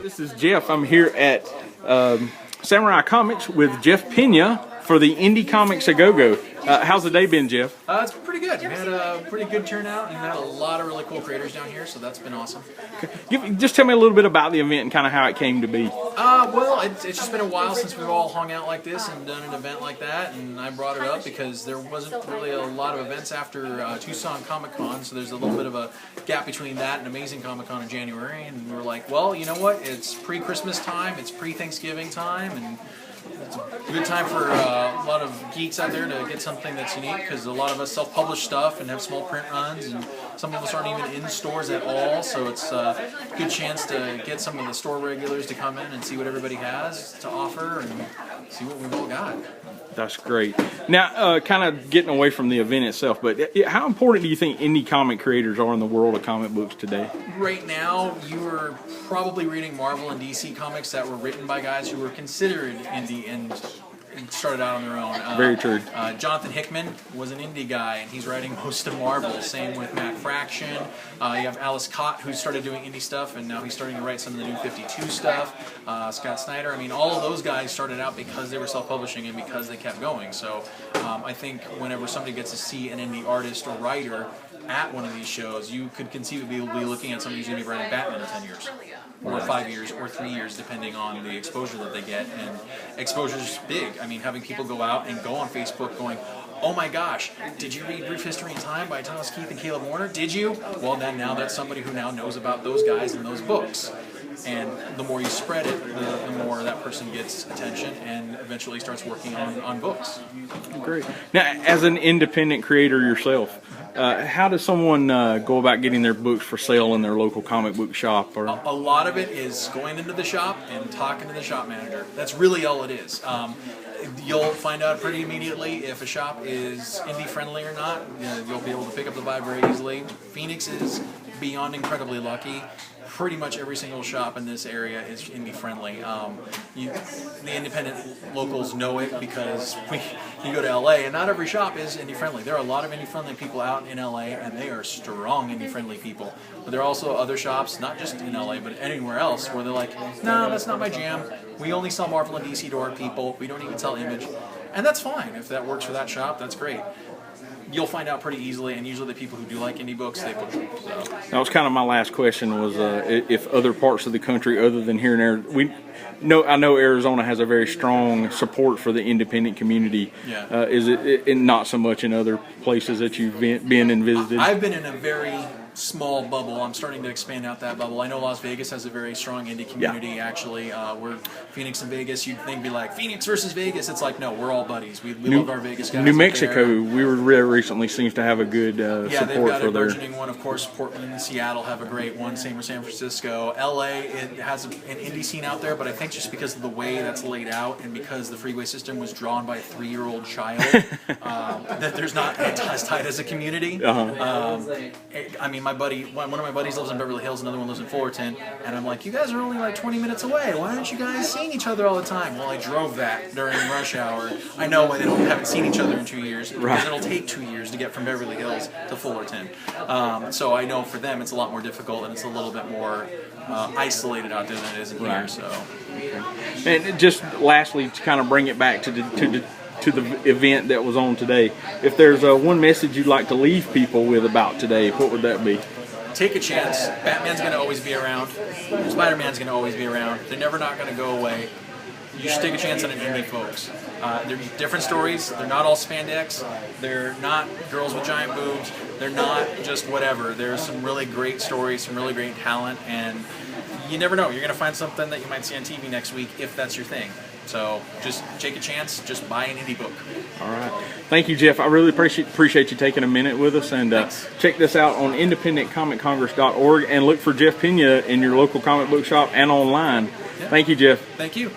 This is Jeff. I'm here at Samurai Comics with Jeff Piña for the Indy Comics-A-Go-Go. How's the day been, Jeff? It's been pretty good. We had a pretty good turnout and had a lot of really cool creators down here, so that's been awesome. Just tell me a little bit about the event and kind of how it came to be. Well, it's just been a while since we've all hung out like this and done an event like that, and I brought it up because there wasn't really a lot of events after Tucson Comic-Con, so there's a little bit of a gap between that and Amazing Comic-Con in January, and we were like, well, you know what? It's pre-Christmas time, it's pre-Thanksgiving time, and it's a good time for a lot of geeks out there to get something that's unique, because a lot of us self-publish stuff and have small print runs, and some of us aren't even in stores at all, so it's a good chance to get some of the store regulars to come in and see what everybody has to offer and see what we've all got. That's great. Now, kind of getting away from the event itself, but how important do you think indie comic creators are in the world of comic books today? Right now, you are probably reading Marvel and DC comics that were written by guys who were considered indie and started out on their own. Very true. Jonathan Hickman was an indie guy, and he's writing most of Marvel. Same with Matt Fraction. You have Alice Cott, who started doing indie stuff, and now he's starting to write some of the New 52 stuff. Scott Snyder. I mean, all of those guys started out because they were self-publishing and because they kept going. So I think whenever somebody gets to see an indie artist or writer at one of these shows, you could conceivably be looking at somebody who's going to be writing Batman in 10 years. Or 5 years, or 3 years, depending on the exposure that they get. And exposure's big. I mean, having people go out and go on Facebook going, oh my gosh, did you read Brief History in Time by T.I.C.C and Caleb Warner? Did you? Well, then now that's somebody who now knows about those guys and those books. And the more you spread it, the more that person gets attention and eventually starts working on books. Great. Now, as an independent creator yourself, how does someone go about getting their books for sale in their local comic book shop? Or a lot of it is going into the shop and talking to the shop manager. That's really all it is. You'll find out pretty immediately if a shop is indie friendly or not. You'll be able to pick up the vibe very easily. Phoenix is beyond incredibly lucky. Pretty much every single shop in this area is indie friendly. The independent locals know it because you go to LA and not every shop is indie friendly. There are a lot of indie friendly people out in LA and they are strong indie friendly people. But there are also other shops, not just in LA but anywhere else, where they're like, no, that's not my jam. We only sell Marvel and DC to our people. We don't even sell Image. And that's fine. If that works for that shop, that's great. You'll find out pretty easily, and usually the people who do like indie books, they push them. So. That was kind of my last question, was if other parts of the country other than here and there, I know Arizona has a very strong support for the independent community. Yeah. Is it not so much in other places that you've been and visited? I've been in a very small bubble. I'm starting to expand out that bubble. I know Las Vegas has a very strong indie community, actually. We're Phoenix and Vegas, you'd think be like, Phoenix versus Vegas. It's like, no, we're all buddies. We love our Vegas guys. New Mexico, we were recently, seems to have a good support for their... Yeah, they've got a burgeoning one, of course. Portland and Seattle have a great one. Same with San Francisco. LA, it has an indie scene out there, but I think just because of the way that's laid out and because the freeway system was drawn by a 3-year-old child, that there's not as tight as a community. I mean, my buddy, one of my buddies lives in Beverly Hills, another one lives in Fullerton, and I'm like, you guys are only like 20 minutes away. Why aren't you guys seeing each other all the time? Well, I drove that during rush hour. I know why they haven't seen each other in 2 years, because it'll take 2 years to get from Beverly Hills to Fullerton. So I know for them it's a lot more difficult and it's a little bit more isolated out there than it is in here. So. And just lastly, to kind of bring it back to the event that was on today, if there's one message you'd like to leave people with about today, what would that be? Take a chance. Batman's going to always be around. Spider-Man's going to always be around. They're never not going to go away. You should take a chance on an indie, folks. They're different stories. They're not all spandex. They're not girls with giant boobs. They're not just whatever. There's some really great stories, some really great talent, and you never know. You're going to find something that you might see on TV next week if that's your thing. So just take a chance. Just buy an indie book. All right. Thank you, Jeff. I really appreciate you taking a minute with us. And check this out on independentcomiccongress.org and look for Jeff Piña in your local comic book shop and online. Yeah. Thank you, Jeff. Thank you.